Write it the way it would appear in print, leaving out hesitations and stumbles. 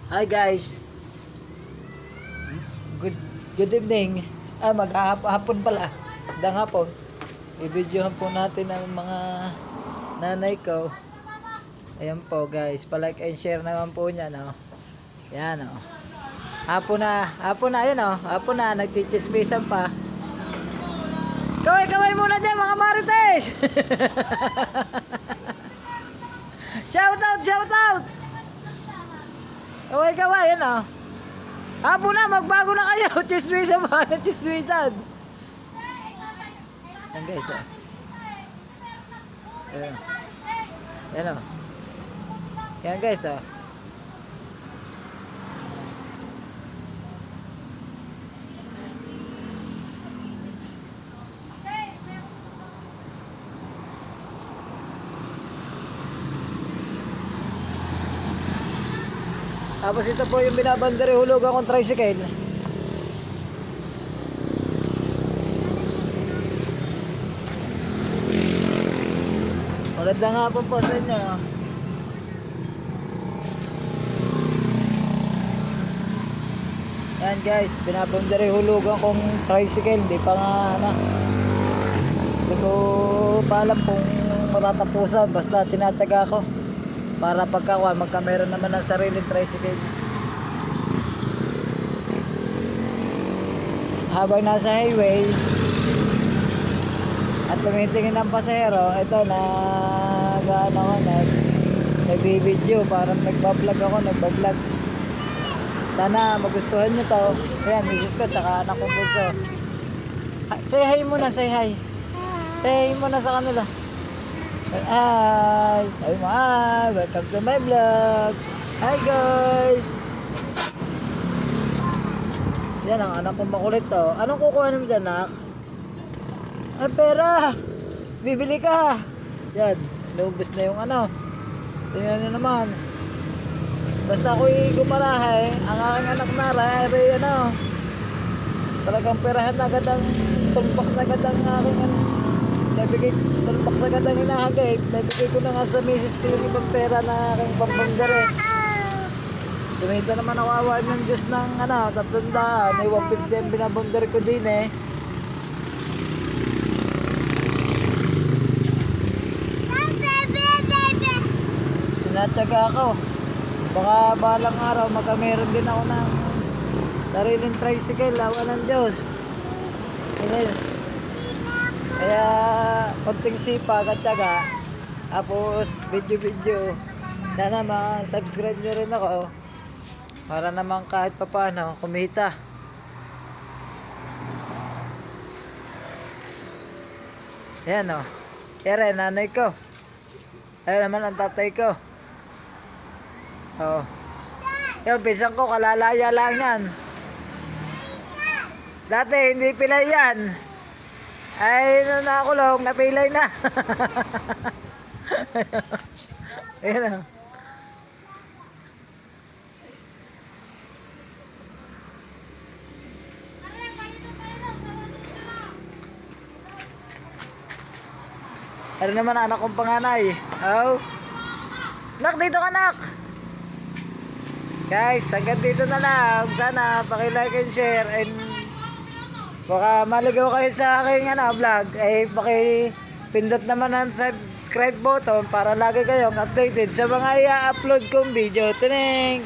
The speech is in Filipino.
Hi guys. Good good evening. Maghapon pala. Magandang hapon. I-videohan po natin ang mga nanay ko. Ayan po guys. Pa-like and share naman po niya, no. Yan, oh. Hapon na, ayan, oh. Hapon na, nagchichismisan pa. Kaway muna dyan mga marites. Shout out. Kaway, yan, oh. Hapon na, magbago na kayo. Chismisan pa, chismisan. Yan guys, oh. Ayan. Yan, oh. Yan guys, oh. Tapos ito po yung binabandere hulog akong tricycle. Maganda nga po sa inyo. Yan guys, binabandere hulog akong tricycle. Hindi pa nga hindi ko pa alam kung matatapusan. Basta tinataga ko para pagkakuan magkameron naman ng sariling tricycle. Habang nasa highway at tumitingin ng pasahero, ito nagbibideo, parang nagbablog ako, sana magustuhan nyo to. Ayan, misis ko tsaka anak kong bunso. Say hi muna, say hi muna sa kanila. Hi! Welcome to my vlog! Hi guys! Yan ang anak kong makulit to. Anong kukuha naman dyan, nak? Ay, pera! Bibili ka! Yan, naubos na yung tingnan nyo naman. Basta ako'y gumarahay, ang aking anak na talagang perahan agad ang tumpak sa agad ang aking tulpak sa agad ang hinahagay. Nabigay ko na nga sa misis ko yung ibang pera na aking pambandere. Tumita naman ako awaan ng Diyos ng tatandaan. May 150 ang binabandere ko din eh. Sinatsaga ako. Baka balang araw magkameron din ako ng sariling tricycle. Awa ng Diyos. Kaya konting sipag at syaga, tapos video sana ma-subscribe nyo rin ako para naman kahit papaano kumita. Ayan o, yan nanay ko, ayan naman ang tatay ko. Yung pisang ko kalalaya lang yan, dati hindi pilay yan. Ay, nakulong, napilay na. Ayan o. Ano naman anak kong panganay? Oh. Nak, dito ka, nak. Guys, hanggang dito na lang. Sana paki-like and share and baka maligaw kayo sa aking vlog, ay paki-pindot naman ang subscribe button para lagi kayong updated sa mga i-upload kong video. Tining!